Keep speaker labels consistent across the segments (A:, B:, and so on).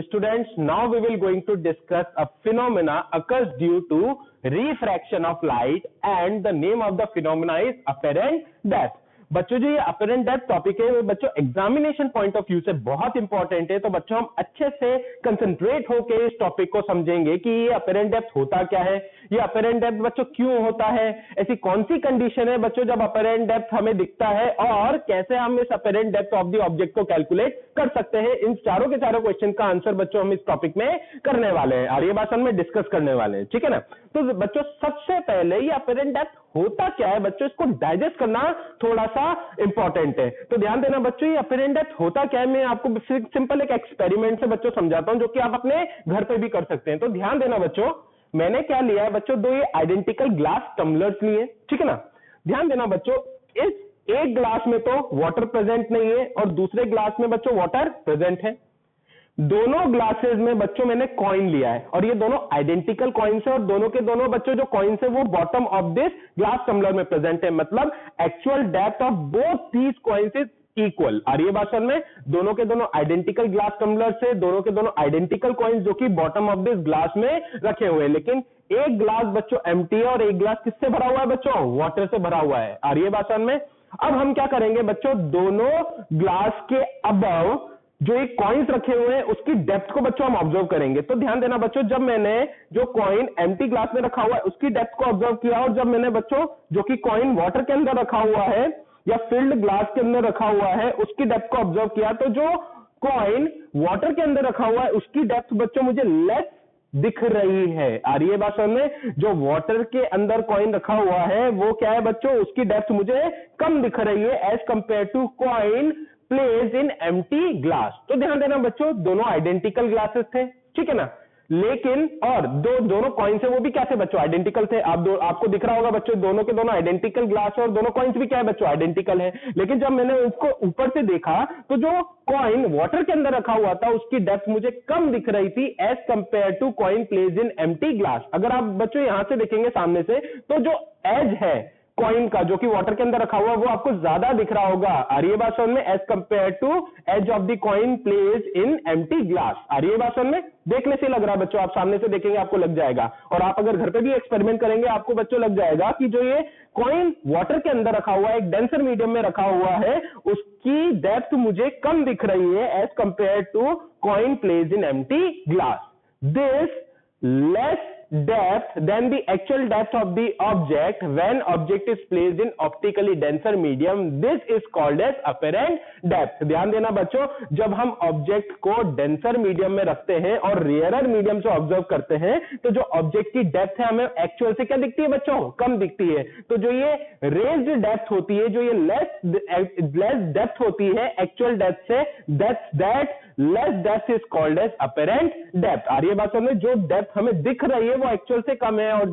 A: Students, now we will going to discuss a phenomena occurs due to refraction of light and the name of the phenomena is apparent death. बच्चों जो ये apparent depth topic है बच्चों examination point of view से बहुत important है, तो बच्चों हम अच्छे से कंसंट्रेट होकर इस टॉपिक को समझेंगे कि ये अपरेंट डेप्थ होता क्या है, ये अपरेंट डेप्थ बच्चों क्यों होता है, ऐसी कौन सी कंडीशन है बच्चों जब अपरेंट डेप्थ हमें दिखता है और कैसे हम इस apparent depth of the object को कैलकुलेट कर सकते हैं। इन चारों के चारों क्वेश्चन का आंसर बच्चों हम इस टॉपिक में करने वाले हैं, आर्य भाषण में डिस्कस करने वाले हैं, ठीक है ना। तो बच्चों सबसे पहले ये अपरेंट डेप्थ होता क्या है बच्चों, इसको डाइजेस्ट करना थोड़ा सा इंपॉर्टेंट है। तो ध्यान देना बच्चों, ये अपरेंट डेप्थ होता क्या है, मैं आपको सिंपल एक एक्सपेरिमेंट से बच्चों समझाता हूं जो कि आप अपने घर पे भी कर सकते हैं। तो ध्यान देना बच्चों, मैंने क्या लिया है बच्चों, दो ये आइडेंटिकल ग्लास टम्बलर्स लिए, ठीक है ना। ध्यान देना बच्चों, इस एक ग्लास में तो वाटर प्रेजेंट नहीं है और दूसरे ग्लास में बच्चों वाटर प्रेजेंट है। दोनों ग्लासेस में बच्चों मैंने कॉइन लिया है और ये दोनों आइडेंटिकल कॉइन्स है और दोनों के दोनों बच्चों जो कॉइन्स है वो bottom of this glass tumbler में प्रेजेंट है, मतलब actual depth of both these coins is equal. आर्य भाषण में दोनों के दोनों आइडेंटिकल ग्लास टम्बलर से दोनों के दोनों आइडेंटिकल कॉइन्स जो कि बॉटम ऑफ दिस ग्लास में रखे हुए हैं, लेकिन एक ग्लास बच्चों एम्प्टी है और एक ग्लास किससे भरा हुआ है बच्चों, वाटर से भरा हुआ है आर्य भाषण में। अब हम क्या करेंगे बच्चों, दोनों ग्लास के अबव जो एक कॉइन्स रखे हुए हैं उसकी डेप्थ को बच्चों हम ऑब्जर्व करेंगे। तो ध्यान देना बच्चों, जब मैंने जो कॉइन एम्प्टी ग्लास में रखा हुआ है उसकी डेप्थ को ऑब्जर्व किया और जब मैंने बच्चों जो कि कॉइन वाटर के अंदर रखा हुआ है या फिल्ड ग्लास के अंदर रखा हुआ है उसकी डेप्थ को ऑब्जर्व किया, तो जो कॉइन वाटर के अंदर रखा हुआ है उसकी डेप्थ बच्चों मुझे लेस दिख रही है। आर्य भाषण में जो वाटर के अंदर कॉइन रखा हुआ है वो क्या है बच्चों, उसकी डेप्थ मुझे कम दिख रही है as compare to coin place in empty glass. तो ध्यान देना बच्चों, दोनों आइडेंटिकल ग्लासेस थे, ठीक है ना, लेकिन और दोनों कॉइन्स है वो भी क्या थे बच्चों, आइडेंटिकल थे। आपको दिख रहा होगा बच्चों दोनों के दोनों आइडेंटिकल ग्लास और दोनों कॉइन्स भी क्या है बच्चों, आइडेंटिकल है। लेकिन जब मैंने उसको ऊपर से देखा तो जो कॉइन वाटर के अंदर रखा हुआ था उसकी डेप्थ मुझे कम दिख रही थी as compare to coin place in empty glass. अगर आप बच्चों यहां से देखेंगे सामने से तो जो एज है कॉइन का जो कि वाटर के अंदर रखा हुआ वो आपको ज्यादा दिख रहा होगा आर्य भाषण में as compare to as of the coin place in empty glass. आर्य भाषण में देखने से लग रहा है बच्चों, आप सामने से देखेंगे आपको लग जाएगा और आप अगर घर पे भी एक्सपेरिमेंट करेंगे आपको बच्चों लग जाएगा कि जो ये कॉइन वाटर के अंदर रखा हुआ है, एक डेंसर मीडियम में रखा हुआ है, उसकी डेप्थ मुझे कम दिख रही है as compare to coin place in empty glass. This less depth than the actual depth of the object when object is placed in optically denser medium, this is called as apparent depth। ध्यान देना बच्चों, जब हम object को denser medium में रखते हैं और रेयरर मीडियम से ऑब्जर्व करते हैं तो जो ऑब्जेक्ट की डेप्थ है हमें एक्चुअल से क्या दिखती है बच्चों, कम दिखती है। तो जो ये रेज्ड डेप्थ होती है, जो ये लेस डेप्थ होती है एक्चुअल डेप्थ से, that less depth is called as apparent depth. आर्य भाषण में जो डेप्थ हमें दिख रही है वो एक्चुअल से कम है और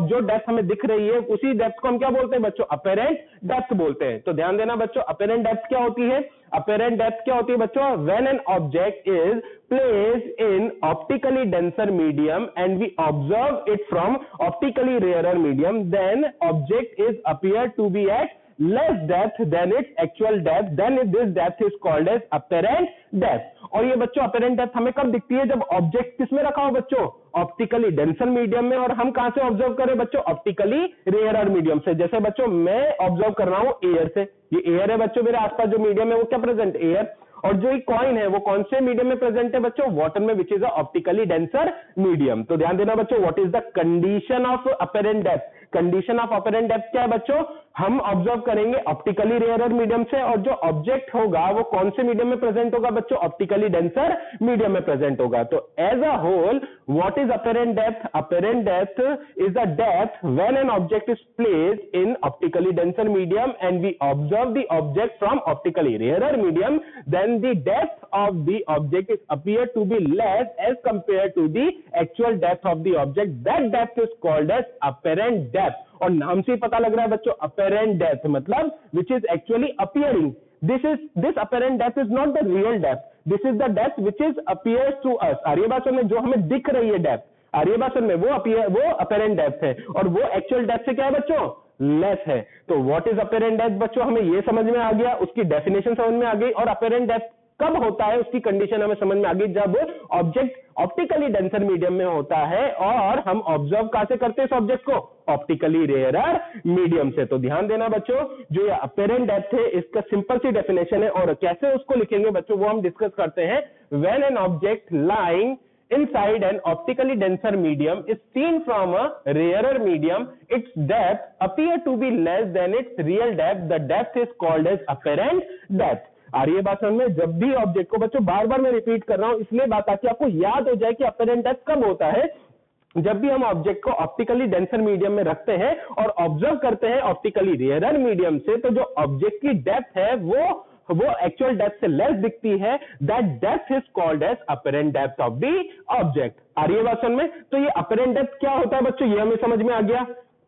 A: जो डेप्थ हमें दिख रही है उसी डेप्थ को हम क्या बोलते हैं बच्चों, अपरेंट डेप्थ बोलते हैं। तो ध्यान देना बच्चों, अपरेंट डेप्थ क्या होती है, अपरेंट डेप्थ क्या होती है बच्चों, when an object is placed in optically denser medium and we observe it from optically rarer medium, then object is appear to be at less depth than its actual depth, then this depth is called as apparent depth। और ये बच्चों apparent depth हमें कब दिखती है, जब object किसमें रखा हो बच्चों, ऑप्टिकली डेंसर मीडियम में, और हम कहां से ऑब्जर्व करें बच्चों, ऑप्टिकली रेयरर मीडियम से। जैसे बच्चों मैं ऑब्जर्व कर रहा हूं एयर से, ये एयर है बच्चों, मेरे आसपास जो मीडियम है वो क्या प्रेजेंट, एयर, और जो ये कॉइन है वो कौन से मीडियम में प्रेजेंट है बच्चों, वाटर में, which is a optically denser medium. तो ध्यान देना बच्चों, what is the condition of apparent depth, condition of apparent depth क्या है बच्चों, हम ऑब्जर्व करेंगे ऑप्टिकली रेयरर मीडियम से और जो ऑब्जेक्ट होगा वो कौन से मीडियम में प्रेजेंट होगा बच्चों, ऑप्टिकली डेंसर मीडियम में प्रेजेंट होगा। तो as a whole what is apparent depth, apparent depth is the depth when an object is placed in optically denser medium and we observe the object from optically rarer medium, then the depth of the object is appear to be less as compared to the actual depth of the object, that depth is called as apparent depth। और नाम से ही पता लग रहा है बच्चों apparent depth मतलब which is actually appearing, this apparent depth is not the real depth, this is the depth which is appears to us। आर्य भाषण में जो हमें दिख रही है डेप्थ, आर्य भाषण में वो अपरेंट डेप्थ है और वो एक्चुअल डेप्थ से क्या है बच्चों, लेस है। तो व्हाट इज अपरेंट डेप्थ बच्चों, हमें ये समझ में आ गया, उसकी डेफिनेशन समझ में आ गई और अपरेंट डेप्थ कब होता है उसकी कंडीशन हमें समझ में आ गई, जब ऑब्जेक्ट ऑप्टिकली डेंसर मीडियम में होता है और हम ऑब्जर्व कहां से करते हैं इस ऑब्जेक्ट को, ऑप्टिकली रेयरर मीडियम से। तो ध्यान देना बच्चों, जो ये अपीरेंट डेप्थ है इसका सिंपल सी डेफिनेशन है और कैसे उसको लिखेंगे बच्चों वो हम डिस्कस करते हैं। When an object lying inside an optically denser medium is seen from a rarer medium, its depth appear to be less than its real depth. The depth is called as apparent depth. आ रही है बात समझ में? जब भी object को, बच्चों बार बार मैं रिपीट कर रहा हूं इसलिए बात ताकि आपको याद हो जाए कि अपीरेंट डेप्थ कब होता है, जब भी हम ऑब्जेक्ट को ऑप्टिकली डेंसर मीडियम में रखते हैं और ऑब्जर्व करते हैं ऑप्टिकली रेयरर मीडियम से, तो जो ऑब्जेक्ट की डेप्थ है वो एक्चुअल डेप्थ से लेस दिखती है। That depth is called as apparent depth of the object. आ रही है बात समझ में? तो ये अपीरेंट डेप्थ क्या होता है बच्चों, ये हमें समझ में आ गया।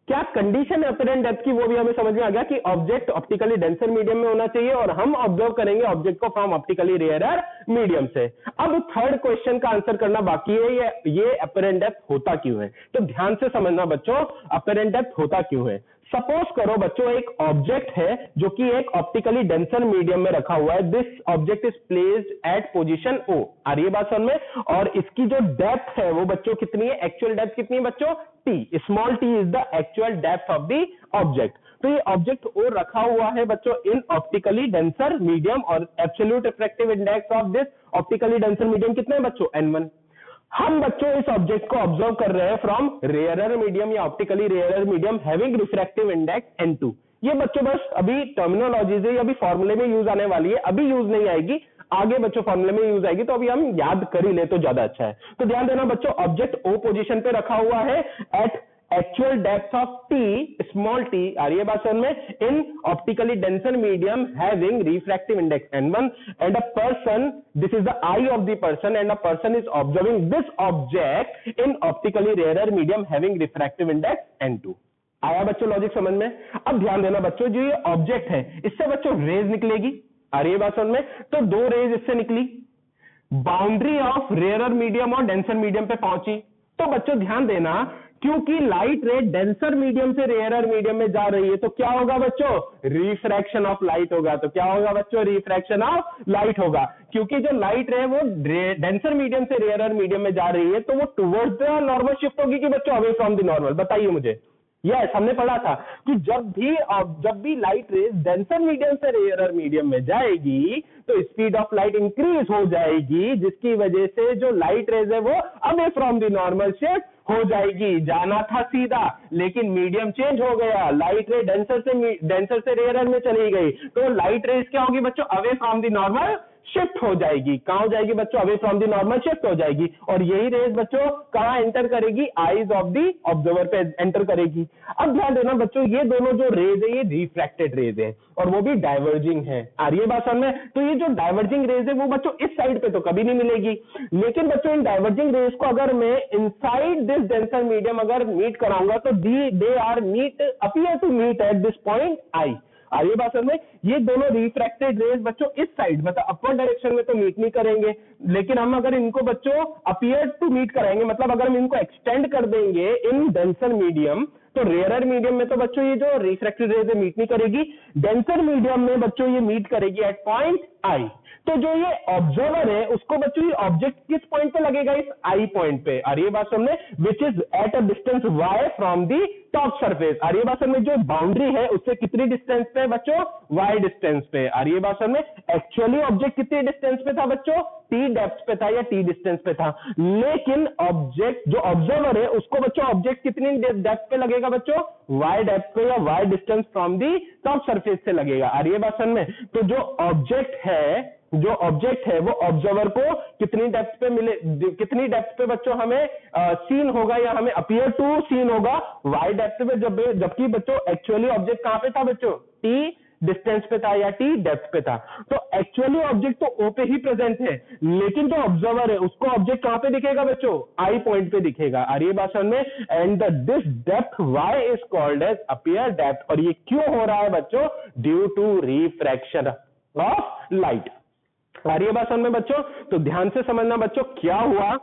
A: क्या कंडीशन है अपीरेंट डेप्थ की, वो भी हमें समझ में आ गया कि ऑब्जेक्ट ऑप्टिकली डेंसर मीडियम में होना चाहिए और हम ऑब्जर्व करेंगे ऑब्जेक्ट को फ्रॉम ऑप्टिकली रेयरर मीडियम से। अब थर्ड क्वेश्चन का आंसर करना बाकी है, ये अपीरेंट डेप्थ होता क्यों है। तो ध्यान से समझना बच्चों, अपीरेंट डेप्थ होता क्यों है। सपोज करो बच्चों एक ऑब्जेक्ट है जो कि एक ऑप्टिकली डेंसर मीडियम में रखा हुआ है। This object is placed at position O। आ रही है बात समझ में? और इसकी जो डेप्थ है वो बच्चों कितनी है, एक्चुअल डेप्थ कितनी है बच्चों, T। Small t is the actual depth of the object. तो ये ऑब्जेक्ट O रखा हुआ है बच्चों इन ऑप्टिकली डेंसर मीडियम और absolute refractive index of this optically denser medium कितना है बच्चों, N1। हम बच्चों इस ऑब्जेक्ट को ऑब्जर्व कर रहे हैं फ्रॉम रेयरर मीडियम या optically rarer medium having refractive index N2। ये बच्चों बस अभी टर्मिनोलॉजीज है, अभी फॉर्मूले में यूज आने वाली है, अभी यूज नहीं आएगी, आगे बच्चों फॉर्मूले में यूज आएगी, तो अभी हम याद कर ही ले तो ज्यादा अच्छा है। तो ध्यान देना बच्चों, ऑब्जेक्ट O पोजीशन पे रखा हुआ है at actual depth of T, small t, आ रही है बात समझ में, in optically denser medium having refractive index N1 and a person, this is the eye of the person and a person is observing this object in optically rarer medium having refractive index N2। आया बच्चों logic समझ में? अब ध्यान देना बच्चों, जो ये ऑब्जेक्ट है इससे बच्चों रेज निकलेगी। आ रही है बात समझ में? तो दो रेज इससे निकली, बाउंड्री ऑफ रेयरर मीडियम और डेंसर मीडियम पे पहुंची। तो बच्चों ध्यान देना, क्योंकि लाइट रे डेंसर मीडियम से रेयरर मीडियम में जा रही है तो क्या होगा बच्चों, रिफ्रैक्शन ऑफ लाइट होगा। तो क्या होगा बच्चों, रिफ्रैक्शन ऑफ लाइट होगा, क्योंकि जो लाइट रे वो डेंसर मीडियम से रेयरर मीडियम में जा रही है तो वो टुवर्ड्स द नॉर्मल शिफ्ट होगी कि बच्चों अवे फ्रॉम द नॉर्मल। बताइए मुझे। यस, हमने पढ़ा था कि जब भी लाइट रेज डेंसर मीडियम से रेयरर मीडियम में जाएगी तो स्पीड ऑफ लाइट इंक्रीज हो जाएगी, जिसकी वजह से जो लाइट रेज है वो away from the normal shift हो जाएगी। जाना था सीधा लेकिन मीडियम चेंज हो गया, लाइट रे डेंसर से रेयरर में चली गई, तो लाइट रेज क्या होगी बच्चों, away from the normal shift हो जाएगी। कहां हो जाएगी बच्चों, away from the normal shift हो जाएगी। और यही रेज बच्चों कहां एंटर करेगी, आईज ऑफ द ऑब्जर्वर पे एंटर करेगी। अब ध्यान देना बच्चों, ये दोनों जो रेज है ये रिफ्रैक्टेड रेज है और वो भी डाइवर्जिंग है। आ रही है बात समझ में? तो ये जो डाइवर्जिंग रेज है वो बच्चों इस साइड पे तो कभी नहीं मिलेगी, लेकिन बच्चों इन डाइवर्जिंग रेज को अगर मैं इनसाइड दिस डेंसर मीडियम अगर मीट कराऊंगा तो they are meet appear to meet at this point I. आइए बात समझ में? ये दोनों रिफ्रैक्टेड रेज बच्चों इस साइड मतलब अपवर्ड डायरेक्शन में तो मीट नहीं करेंगे, लेकिन हम अगर इनको बच्चों अपीयर टू मीट कराएंगे, मतलब अगर हम इनको एक्सटेंड कर देंगे इन डेंसर मीडियम, तो रेयरर मीडियम में तो बच्चों ये जो रिफ्रैक्टेड रेज है मीट नहीं करेगी, डेंसर मीडियम में बच्चों ये मीट करेगी एट पॉइंट आई। तो जो ये ऑब्जर्वर है उसको बच्चों ये ऑब्जेक्ट किस पॉइंट पे लगेगा, इस आई पॉइंट पे। आ रही है बात समझ, which is at a distance y from the top surface. आ रही है बात समझ, जो बाउंड्री है उससे कितनी डिस्टेंस पे बच्चों, y डिस्टेंस पे। आ रही है बात समझ, एक्चुअली ऑब्जेक्ट कितनी डिस्टेंस पे था बच्चों, t डेप्थ पे था या t डिस्टेंस पे था, लेकिन ऑब्जेक्ट जो ऑब्जर्वर है उसको बच्चों ऑब्जेक्ट कितनी डेप्थ पे लगेगा बच्चों, y डेप्थ पे या y distance from the top surface से लगेगा। आ रही है बात समझ में? तो जो ऑब्जेक्ट है वो ऑब्जर्वर को कितनी डेप्थ पे मिले, कितनी डेप्थ पे बच्चों हमें सीन होगा या हमें अपीयर टू सीन होगा, y डेप्थ पे, जबकि बच्चों एक्चुअली ऑब्जेक्ट कहां पे था बच्चों, t डिस्टेंस पे था या t डेप्थ पे था। तो एक्चुअली ऑब्जेक्ट तो O पे ही प्रेजेंट है, लेकिन जो ऑब्जर्वर है उसको ऑब्जेक्ट कहां पे दिखेगा बच्चों, I पॉइंट पे दिखेगा। आ रही है बात समझ में? And this depth y is called as appear depth. और ये क्यों हो रहा है बच्चों, due to refraction of light. आ रही है बात समझ में बच्चों? तो ध्यान से समझना बच्चों, क्या हुआ,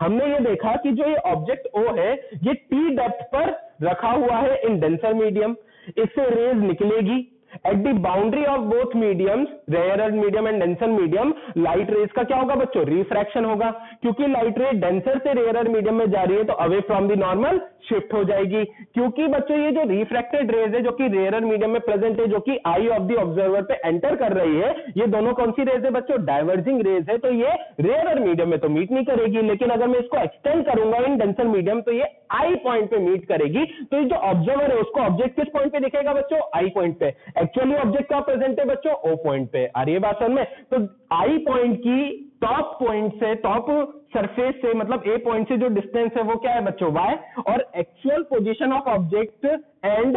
A: हमने ये देखा कि जो ये ऑब्जेक्ट O है ये T डेप्थ पर रखा हुआ है इन डेंसर मीडियम, इससे रेज निकलेगी, at the boundary of both mediums, rare medium and denser medium, light rays का क्या होगा बच्चों, रिफ्रैक्शन होगा, क्योंकि लाइट रे डेंसर से रेयर मीडियम में जा रही है तो away from the normal shift हो जाएगी, क्योंकि बच्चों ये जो रिफ्रैक्टेड रेज है जो कि रेयर मीडियम में प्रेजेंट है, जो कि आई ऑफ द ऑब्जर्वर पे एंटर कर रही है, ये दोनों कौन सी रेज है बच्चों, डाइवर्जिंग रेज है, तो ये रेयर मीडियम में तो मीट नहीं करेगी, लेकिन अगर मैं इसको एक्सटेंड करूंगा इन डेंसर मीडियम तो ये आई पॉइंट पे मीट करेगी। तो ये जो ऑब्जर्वर है उसको ऑब्जेक्ट किस पॉइंट पे दिखेगा बच्चों, आई पॉइंट पे। एक्चुअली ऑब्जेक्ट का प्रेजेंट है बच्चों ओ पॉइंट पे। आ रही है बात समझ में? तो आई पॉइंट की टॉप पॉइंट से, टॉप सरफेस से, मतलब ए पॉइंट से जो डिस्टेंस है वो क्या है बच्चों, y, और actual position of object and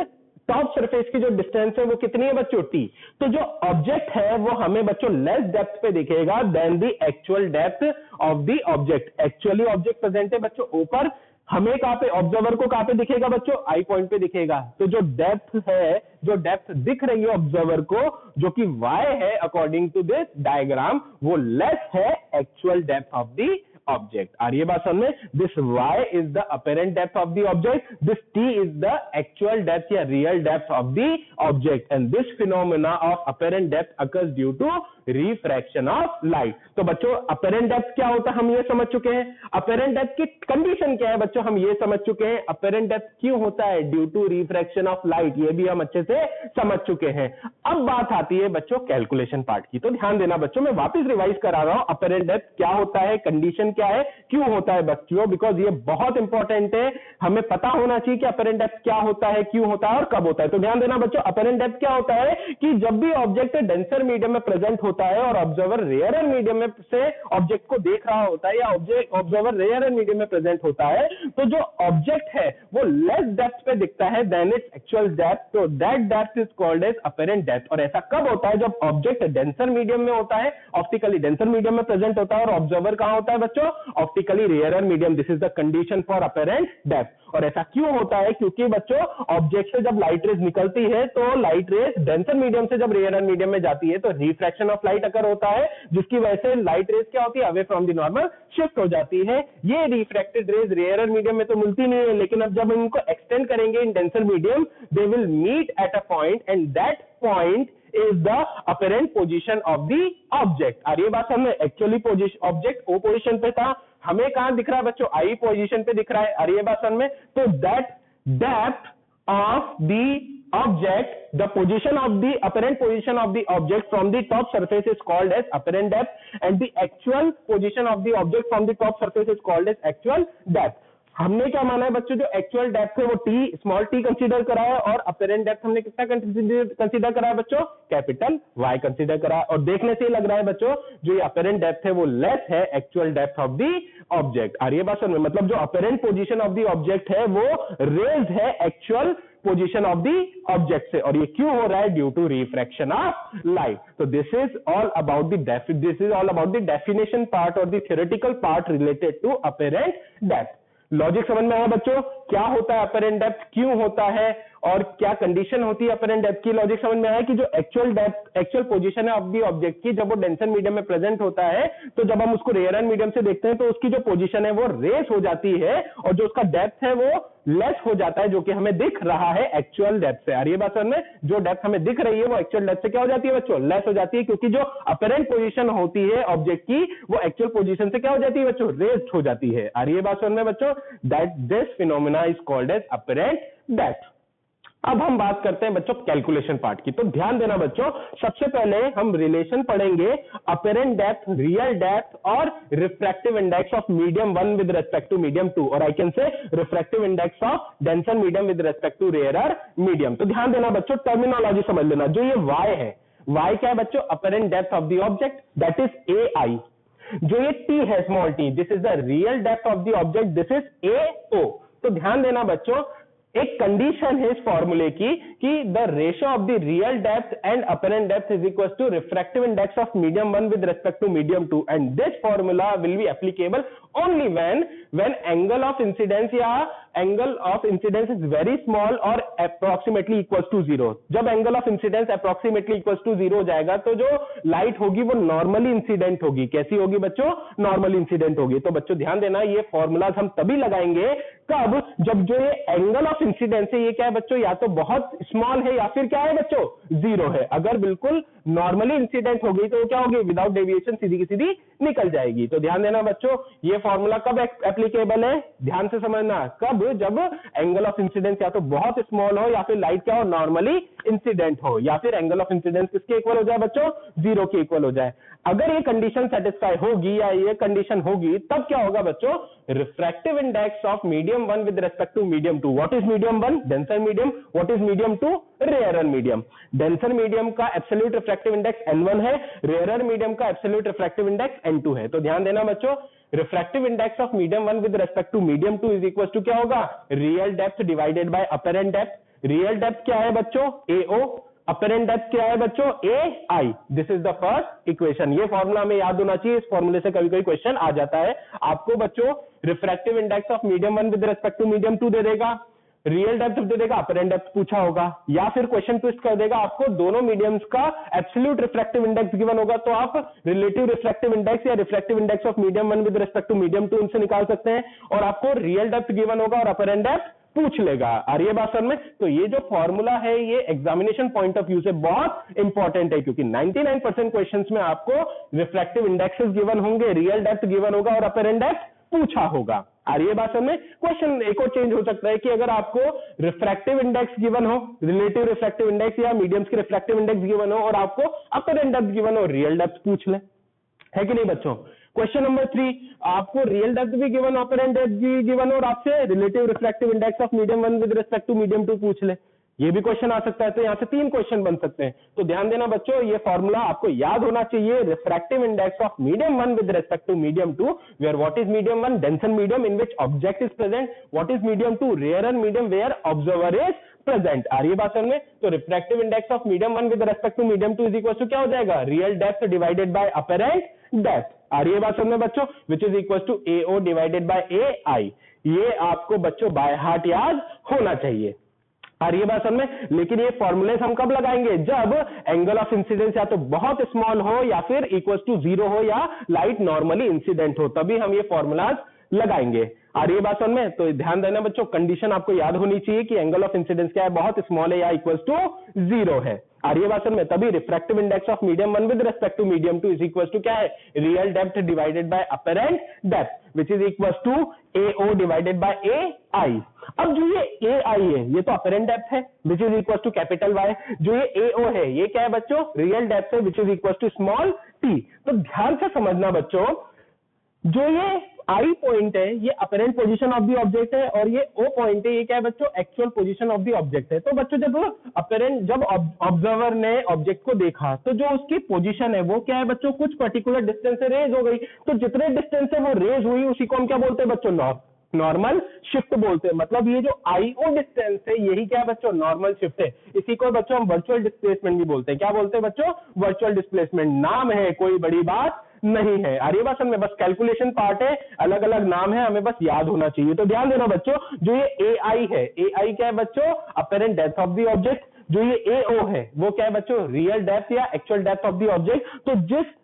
A: top surface की जो डिस्टेंस है वो कितनी है बच्चों, t। तो जो ऑब्जेक्ट है वो हमें बच्चों लेस डेप्थ पे दिखेगा then the actual depth of the object. Actually object present है बच्चों ऊपर, हमें कहां पे, ऑब्जर्वर को कहां पे दिखेगा बच्चों, आई पॉइंट पे दिखेगा। तो जो डेप्थ है, जो डेप्थ दिख रही है ऑब्जर्वर को, जो कि y है अकॉर्डिंग टू दिस डायग्राम, वो लेस है actual depth of the object. आ रही है बात समझ में? This y is the apparent depth of the object, this t is the actual depth या real depth of the object, and this phenomena of apparent depth occurs due to refraction of light. तो बच्चों apparent depth क्या होता है हम ये समझ चुके हैं, अपेरेंट डेप्थ की कंडीशन क्या है बच्चों हम ये समझ चुके हैं, अपेरेंट डेप्थ क्यों होता है, due to refraction of light, ये भी हम अच्छे से समझ चुके हैं। अब बात आती है बच्चों कैलकुलेशन पार्ट की। तो ध्यान देना बच्चों, मैं वापस रिवाइज करा रहा हूं, अपेरेंट डेप्थ क्या होता है, कंडीशन क्या है, क्यों होता है बच्चों, बिकॉज ये बहुत इंपॉर्टेंट है, हमें पता होना चाहिए कि अपेरेंट डेप्थ क्या होता है, क्यों होता है और कब होता है। तो ध्यान देना बच्चों, अपेरेंट डेप्थ क्या होता है कि जब भी ऑब्जेक्ट डेंसर मीडियम में प्रेजेंट होता है और ऑब्जर्वर रेयर मीडियम में से ऑब्जेक्ट को देख रहा होता है, या ऑब्जर्वर रेयर मीडियम में प्रेजेंट होता है, तो जो ऑब्जेक्ट है वो लेस डेप्थ पे दिखता है देन इट्स एक्चुअल डेप्थ, तो that depth is called as apparent depth. और ऐसा कब होता है, जब ऑब्जेक्ट डेंसर मीडियम में होता है, ऑप्टिकली डेंसर मीडियम में प्रेजेंट होता है, और ऑब्जर्वर कहां होता है बच्चों, optically rare medium. This is the condition for apparent depth. और ऐसा क्यों होता है, क्योंकि बच्चों ऑब्जेक्ट से जब लाइट रेज निकलती है तो लाइट रेज डेंसर मीडियम से जब रेयर मीडियम में जाती है तो रिफ्रैक्शन ऑफ लाइट अकर होता है, जिसकी वजह से लाइट रेज क्या होती है, away from the normal shift हो जाती है। ये रिफ्रैक्टेड रेज रेयर मीडियम में तो मिलती नहीं है, लेकिन अब जब हम इनको एक्सटेंड करेंगे in denser medium, they will meet at a point and that point is the apparent position of the object। आ रही है बात समझ में? Actually position object O position पे था, हमें कहां दिख रहा है बच्चों, आई पोजीशन पे दिख रहा है। आ रही है बात समझ में? तो that depth of the object, the position of the apparent position of the object from the top surface is called as apparent depth, and the actual position of the object from the top surface is called as actual depth। हमने क्या माना है बच्चों, जो actual depth है वो T, small T consider करा है, और अपेरेंट डेप्थ हमने कितना कंसीडर करा है बच्चों, कैपिटल वाई कंसीडर करा है। और देखने से ही लग रहा है बच्चों जो ये अपेरेंट डेप्थ है वो लेस है actual depth of the object. आ रही है बात समझ में? मतलब जो apparent position of the object है वो रेज है actual position of the object से, और ये क्यों हो रहा है, due to refraction of light. तो this is all about the definition part और the theoretical part related to apparent depth. Logic समझ में आया बच्चों, क्या होता है अपेरेंट डेप्थ, क्यों होता है, और क्या कंडीशन होती है अपेरेंट डेप्थ की। लॉजिक समझ में आया कि जो एक्चुअल डेप्थ, एक्चुअल पोजीशन है ऑफ द ऑब्जेक्ट की, जब वो डेंसर मीडियम में प्रेजेंट होता है, तो जब हम उसको रेयर मीडियम से देखते हैं तो उसकी जो पोजीशन है वो रेस हो जाती है, और जो उसका डेप्थ है वो लेस हो जाता है, जो कि हमें दिख रहा है एक्चुअल डेप्थ से। आ रही है बात समझ में? जो डेप्थ हमें दिख रही है वो एक्चुअल डेप्थ से क्या हो जाती है बच्चों, लेस हो जाती है, क्योंकि जो अपेरेंट पोजीशन होती है ऑब्जेक्ट की वो एक्चुअल पोजीशन से क्या हो जाती है बच्चों, रेस्ड हो जाती है। आ रही है बात समझ में बच्चों? That this phenomena is called as apparent depth. अब हम बात करते हैं बच्चों कैलकुलेशन पार्ट की। तो ध्यान देना बच्चों, सबसे पहले हम रिलेशन पढ़ेंगे अपेरेंट डेप्थ, रियल डेप्थ और refractive index of medium 1 with respect to medium 2, और I can say refractive index of denser medium with respect to rare medium. तो ध्यान देना बच्चों, टर्मिनोलॉजी समझ लेना। जो ये y है, y क्या है बच्चों, apparent depth of the object, that is AI। जो ये t है, small t, this is the real depth of the object, this is AO। तो ध्यान देना बच्चों, एक कंडीशन है इस फॉर्मूले की कि the ratio of the real depth and apparent depth is equal to refractive index of medium 1 with respect to medium 2, and this formula will be applicable only when angle of incidence या angle of incidence is very small और approximately equal to 0। जब angle of incidence approximately equal to 0 हो जाएगा तो जो light होगी वो normally incident होगी। कैसी होगी बच्चों, नॉर्मली इंसिडेंट होगी। तो बच्चों ध्यान देना, ये फॉर्मूलाज हम तभी लगाएंगे कब? जब जो ये एंगल ऑफ इंसिडेंस है ये क्या है बच्चों, या तो बहुत स्मॉल है या फिर क्या है बच्चों, जीरो है। अगर बिल्कुल नॉर्मली इंसिडेंट हो गई तो क्या होगी, विदाउट डेविएशन सीधी की सीधी निकल जाएगी। तो ध्यान देना बच्चों, ये फॉर्मूला कब एप्लीकेबल है, ध्यान से समझना, कब? जब एंगल ऑफ इंसिडेंस या तो बहुत स्मॉल हो या फिर लाइट क्या हो, नॉर्मली इंसिडेंट हो, या फिर एंगल ऑफ इंसिडेंस किसके इक्वल हो जाए बच्चों, जीरो के इक्वल हो जाए। अगर ये कंडीशन सेटिस्फाई होगी या ये कंडीशन होगी तब क्या होगा बच्चों, refractive index of medium 1 with respect to medium 2। What is medium 1? Denser medium. What is medium 2? Rarer medium. Denser medium का एब्सोल्यूट रिफ्रैक्टिव इंडेक्स n1 है, रेयरर मीडियम का एब्सोल्यूट रिफ्रैक्टिव इंडेक्स n2 है। तो ध्यान देना बच्चों, refractive index of medium 1 with respect to medium 2 is equal to क्या होगा, real depth divided by apparent depth. Real depth क्या है बच्चों, AO, अपरेंट डेप्थ क्या है बच्चों, AI। This is the first equation. ये फॉर्मूला में याद होना चाहिए, इस फॉर्मूले से कभी कोई क्वेश्चन आ जाता है। आपको बच्चों refractive index of medium 1 with respect to medium 2 दे देगा, रियल डेप्थ दे देगा, अपरेंट डेप्थ पूछा होगा, या फिर क्वेश्चन ट्विस्ट कर देगा, आपको दोनों मीडियम्स का एब्सोल्यूट रिफ्रैक्टिव इंडेक्स गिवन होगा, तो आप रिलेटिव रिफ्रैक्टिव इंडेक्स या refractive index of medium 1 with respect to medium 2 इनसे निकाल सकते हैं। और आपको रियल डेप्थ गिवन होगा और अपरेंट डेप्थ पूछ लेगा। आ रही है बात समझ में? तो ये जो फॉर्मूला है ये एग्जामिनेशन पॉइंट ऑफ व्यू से बहुत इंपॉर्टेंट है, क्योंकि 99% क्वेश्चंस में आपको रिफ्रैक्टिव इंडेक्सेस गिवन होंगे, रियल डेप्थ गिवन होगा और अपरेंट डेप्थ पूछा होगा। आ रही है बात समझ में? क्वेश्चन एक और चेंज हो सकता है कि अगर आपको रिफ्रैक्टिव इंडेक्स गिवन हो, रिलेटिव रिफ्रैक्टिव इंडेक्स या मीडियम्स के रिफ्रैक्टिव इंडेक्स गिवन हो और आपको अपरेंट डेप्थ गिवन हो, रियल डेप्थ पूछ ले, है कि नहीं बच्चों? क्वेश्चन नंबर 3, आपको रियल डेप्थ भी गिवन, अपरेंट डेप्थ भी गिवन और आपसे relative refractive index of medium 1 with respect to medium 2 पूछ ले, ये भी क्वेश्चन आ सकता है। तो यहां से 3 क्वेश्चन बन सकते हैं। तो ध्यान देना बच्चों, ये फॉर्मूला आपको याद होना चाहिए, refractive index of medium 1 with respect to medium 2, where what is medium 1, denser medium in which object is present, what is medium 2, rarer medium where observer is present. आ रही है बात समझ में? तो refractive index of medium 1 with respect to medium 2 is equal to क्या हो जाएगा, real depth divided by apparent depth. आ रही है बात समझ में बच्चों, which is equal to AO divided by AI। ये आपको बच्चों बाय हार्ट याद होना चाहिए। आ रही है बात समझ में? लेकिन ये फॉर्मूलेस हम कब लगाएंगे, जब एंगल ऑफ इंसिडेंस या तो बहुत स्मॉल हो या फिर इक्वल टू जीरो हो या लाइट नॉर्मली इंसिडेंट हो, तभी हम ये फॉर्मूलाज लगाएंगे। आ रही है बात समझ में? तो ध्यान देना बच्चों, कंडीशन आपको याद होनी चाहिए कि एंगल ऑफ इंसिडेंस क्या है, बहुत स्मॉल है या इक्वल टू जीरो है। आ रही है बात समझ में? तभी refractive index of medium 1 with respect to medium 2 is equal to क्या है, real depth divided by apparent depth, which is equal to AO divided by AI। अब जो ये AI है ये तो अपरेंट डेप्थ है, which is equal to capital Y। जो ये AO है ये क्या है बच्चों, रियल डेप्थ है, which is equal to small t। तो ध्यान से समझना बच्चों, जो ये I पॉइंट है ये apparent position of the object है और ये O पॉइंट है ये क्या है बच्चों, actual position of the object है। तो बच्चों जब ऑब्जर्वर ने ऑब्जेक्ट को देखा तो जो उसकी पोजीशन है वो क्या है बच्चों, कुछ पर्टिकुलर डिस्टेंस से रेज हो गई। तो जितने डिस्टेंस से वो रेज हुई उसी को हम क्या बोलते हैं बच्चों, नॉर्मल शिफ्ट बोलते हैं। मतलब ये जो IO डिस्टेंस है यही क्या है बच्चों, नॉर्मल शिफ्ट है। इसी को बच्चों हम वर्चुअल डिस्प्लेसमेंट भी बोलते हैं। क्या बोलते हैं बच्चों, वर्चुअल डिस्प्लेसमेंट। नाम है, कोई बड़ी बात नहीं है। अरे बस हमें बस कैलकुलेशन पार्ट है, अलग अलग नाम है, हमें बस याद होना चाहिए। तो ध्यान देना बच्चों, जो ये AI है, AI क्या है बच्चों, apparent depth of the object. जो ये AO है वो क्या है बच्चों, रियल डेप्थ या actual depth of the object. तो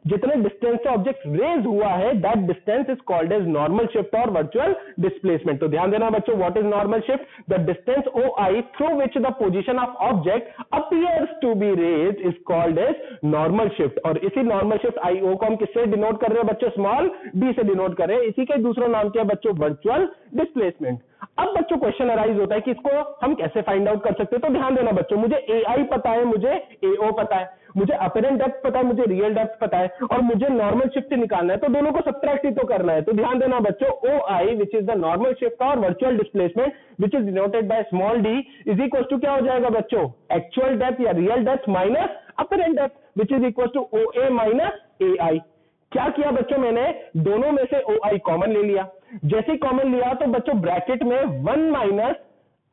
A: जितने डिस्टेंस से ऑब्जेक्ट रेज हुआ है that distance is called as normal shift और वर्चुअल डिस्प्लेसमेंट। तो ध्यान देना बच्चों, what is normal shift, the distance OI through which the position of object appears to be raised is called as normal shift. और इसी normal shift IO को हम किससे डिनोट कर रहे हैं बच्चों, स्मॉल d से डिनोट कर रहे हैं। इसी का दूसरा नाम क्या है बच्चों, वर्चुअल डिस्प्लेसमेंट। अब बच्चों क्वेश्चन अराइज होता है कि इसको हम कैसे फाइंड आउट कर सकते हैं। तो ध्यान देना बच्चों, मुझे AI पता है, मुझे AO पता है, मुझे अपरेंट डेप्थ पता है, मुझे रियल डेप्थ पता है और मुझे नॉर्मल शिफ्ट निकालना है। तो दोनों को सब्ट्रैक्ट ही तो करना है। तो ध्यान देना बच्चों, OI which is the normal shift और virtual displacement which is denoted by small d is equal to क्या हो जाएगा बच्चों, एक्चुअल डेप्थ या real depth minus apparent depth which is equal to OA minus AI। क्या किया बच्चों, मैंने दोनों में से OI कॉमन ले लिया। जैसे ही कॉमन लिया तो बच्चों ब्रैकेट में 1 minus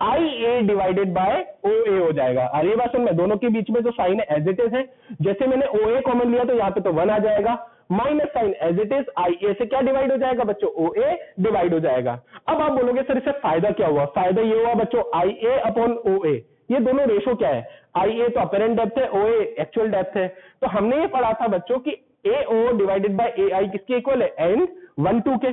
A: IA divided by OA हो जाएगा। अरे बात सुन, मैं दोनों के बीच में जो साइन है एज इट इज है। जैसे मैंने OA कॉमन लिया तो यहाँ पे तो 1 आ जाएगा, minus sign as it is, IA से क्या डिवाइड हो जाएगा बच्चों, OA डिवाइड हो जाएगा। अब आप बोलोगे सर इससे फायदा क्या हुआ, फायदा ये हुआ बच्चों, IA अपॉन OA, ये दोनों रेशो क्या है, IA तो अपरेंट डेप्थ है, OA एक्चुअल डेप्थ है। तो हमने ये पढ़ा था बच्चों कि AO डिवाइडेड बाय AI किसके इक्वल है, n 1 2 के।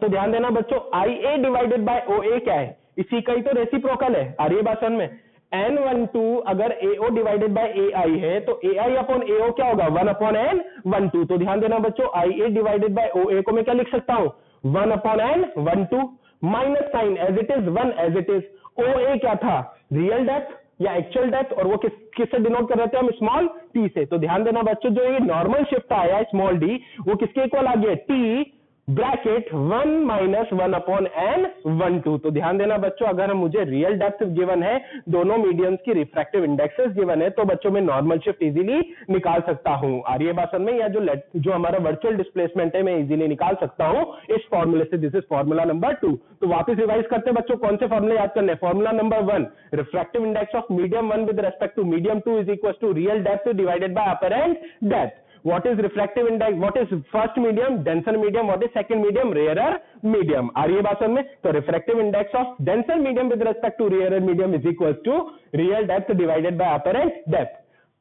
A: तो ध्यान देना बच्चों, IA डिवाइडेड बाय OA क्या है, इसी का ही तो रेसिप्रोकल है। आ रही है बात समझ में? N12 अगर AO डिवाइडेड बाय AI है तो AI अपॉन AO क्या होगा, 1 अपॉन N12। तो ध्यान देना बच्चों, IA डिवाइडेड बाय OA को मैं क्या लिख सकता हूं, 1 upon N12 minus sign as it is 1 as it is. OA क्या था, रियल डेप्थ या एक्चुअल डेप्थ, और वो किससे डिनोट कर रहे थे हम, स्मॉल t से। तो ध्यान देना बच्चों, जो ये नॉर्मल शिफ्ट आया स्मॉल d वो किसके इक्वल आ गया, t bracket 1 minus 1 upon N12। तो ध्यान देना बच्चों, अगर मुझे रियल डेप्थ गिवन है, दोनों मीडियम्स की रिफ्रैक्टिव इंडेक्सेस गिवन है, तो बच्चों मैं नॉर्मल शिफ्ट इजीली निकाल सकता हूं। आ रही है बात समझ में? या जो हमारा वर्चुअल डिस्प्लेसमेंट है मैं इजीली निकाल सकता हूं इस फॉर्मूले से। This is formula number 2। तो वापस रिवाइज करते हैं बच्चों, कौन से फॉर्मूले याद करने हैं। Formula number 1, refractive index of medium 1 with respect to medium 2 is equal to real depth divided by apparent depth. What is refractive index? What is first medium? Denser medium. What is second medium? Rarer medium. आ रही है बात समझ में? तो refractive index of denser medium with respect to rarer medium is equal to real depth divided by apparent depth.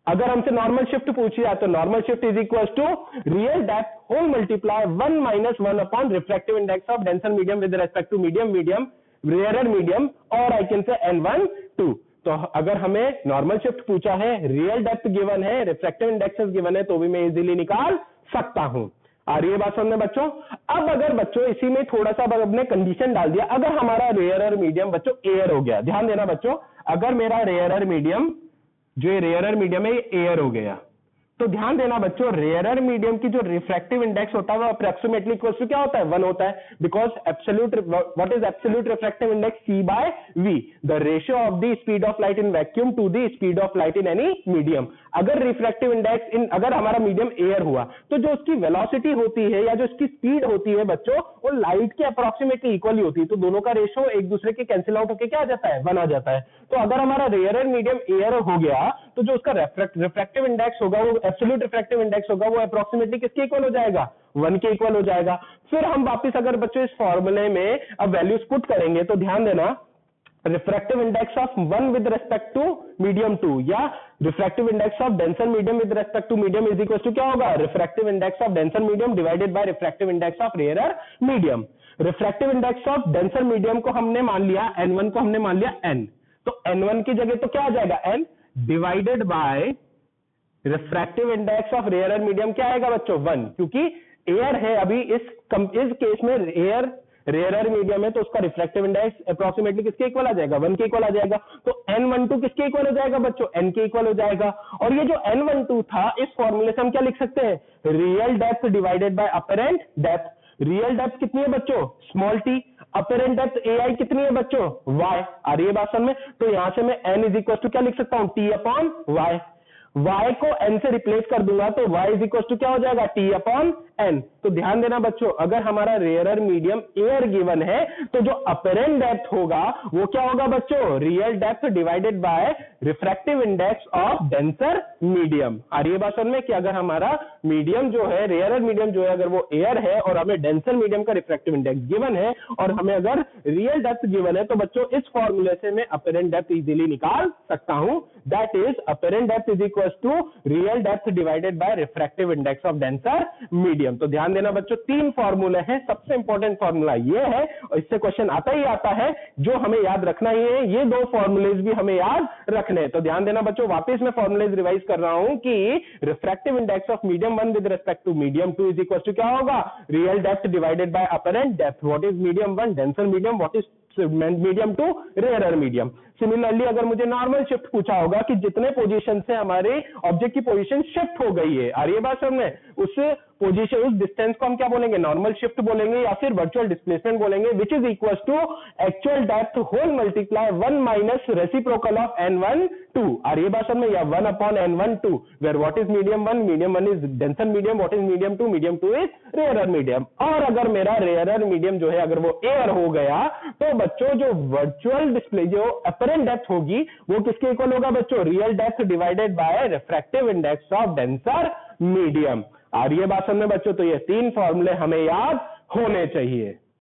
A: अगर हमसे normal shift पूछी जाए तो normal shift is equal to real depth whole multiply 1 minus 1 upon refractive index of denser medium with respect to medium rare medium, और I can से N12। तो अगर हमें नॉर्मल शिफ्ट पूछा है, रियल डेप्थ गिवन है, रिफ्रैक्टिव इंडेक्सेस गिवन है, तो भी मैं इजीली निकाल सकता हूं। आ रही है बात समझ में बच्चों? अब अगर बच्चों इसी में थोड़ा सा हमने कंडीशन डाल दिया, अगर हमारा रेयरर मीडियम बच्चों एयर हो गया, ध्यान देना बच्चों, अगर मेरा रेयरर मीडियम, जो रेयरर मीडियम है ये एयर हो गया, तो ध्यान देना बच्चों, रेयरर मीडियम की जो रिफ्रैक्टिव इंडेक्स होता है वो अप्रोक्सीमेटली इक्वल टू क्या होता है, 1 होता है। Because absolute, what is absolute refractive index, C by V, the ratio of the speed of light in vacuum to the speed of light in any medium. अगर refractive index in, अगर हमारा medium air हुआ तो जो उसकी velocity होती है या जो उसकी स्पीड होती है बच्चों, वो लाइट के अप्रोक्सीमेटली इक्वल होती है। तो दोनों का रेशियो एक दूसरे के कैंसिल आउट होकर क्या आ जाता है, 1 आ जाता है। तो अगर हमारा रेयरर मीडियम एयर हो गया तो जो उसका रिफ्रैक्टिव इंडेक्स होगा, वो एब्सोल्यूट रिफ्रैक्टिव इंडेक्स होगा, वो अप्रोक्सीमेटली किसके इक्वल हो जाएगा, 1 के इक्वल हो जाएगा। फिर हम वापस अगर बच्चों इस फॉर्मूले में अब वैल्यूज पुट करेंगे तो ध्यान देना, refractive index of 1 with respect to medium 2 या refractive index of denser medium with respect to medium is equal to क्या होगा, refractive index of denser medium divided by refractive index of rarer medium. Refractive index of denser medium को हमने मान लिया N1 को हमने मान लिया N, तो N1 की जगह तो क्या आ जाएगा, N divided by refractive index of rarer medium क्या आएगा बच्चों, 1, क्योंकि एयर है अभी इस केस में एयर रेयरर मीडियम है, तो उसका रिफ्रैक्टिव इंडेक्स अप्रोक्सीमेटली किसके इक्वल आ जाएगा, 1 के इक्वल आ जाएगा। तो N12 किसके इक्वल हो जाएगा बच्चों, N के इक्वल हो जाएगा। और ये जो N12 था, इस फॉर्मूले से हम क्या लिख सकते हैं, real depth divided by apparent depth. Real depth कितनी है बच्चों, small t, apparent depth AI कितनी है बच्चों, y। आ रही है बात समझ में? तो यहां से मैं N इज इक्वल टू क्या लिख सकता हूं, t अपॉन y। y को n से रिप्लेस कर दूंगा तो y इज इक्वल टू क्या हो जाएगा, t अपॉन n। तो ध्यान देना बच्चों, अगर हमारा रेयरर मीडियम एयर गिवन है तो जो अपरेंट डेप्थ होगा वो क्या होगा बच्चों, real depth divided by refractive index of denser medium. आ रही है बात समझ में? कि अगर हमारा मीडियम जो है, रेयरर मीडियम जो है, अगर वो एयर है और हमें डेंसर मीडियम का रिफ्रैक्टिव इंडेक्स गिवन है और हमें अगर रियल डेप्थ गिवन है, तो बच्चों इस फॉर्मूले से मैं अपरेंट डेप्थ इजीली निकाल सकता हूं। That is apparent depth is equal to real depth divided by refractive index of denser medium. तो ध्यान देना बच्चों, 3 फॉर्मूले हैं। सबसे इंपॉर्टेंट फॉर्मूला ये है और इससे क्वेश्चन आता ही आता है, जो हमें याद रखना ही है। ये 2 फॉर्मूलेज भी हमें याद रखने हैं। तो ध्यान देना बच्चों, वापस मैं फॉर्मूलेज रिवाइज कर रहा हूं कि refractive index of medium 1 with respect to medium 2 is equal to क्या होगा, real depth divided by apparent depth. What is medium 1, denser medium, what is medium 2, rarer medium. Similarly अगर मुझे नॉर्मल शिफ्ट पूछा होगा कि जितने पोजीशन से हमारे ऑब्जेक्ट की पोजीशन शिफ्ट हो गई है, आ रही है बात समझ में, उस पोजीशन, उस डिस्टेंस को हम क्या बोलेंगे, नॉर्मल शिफ्ट बोलेंगे या फिर वर्चुअल डिस्प्लेसमेंट बोलेंगे, which is equal to actual depth whole multiply 1 minus reciprocal of N12। आ रही है बात समझ में, या 1 upon N12, where what is medium 1, medium 1 is denser medium, what is medium 2 is rarer medium. और अगर मेरा रेयरर मीडियम जो है अगर वो एयर हो गया, तो बच्चों जो वर्चुअल डिस्प्ले, जो अपरेंट डेप्थ होगी, वो किसके इक्वल होगा बच्चों, real depth divided by refractive index of denser medium. आ रही है बात समझ में बच्चों? तो ये 3 फॉर्मूले हमें याद होने चाहिए।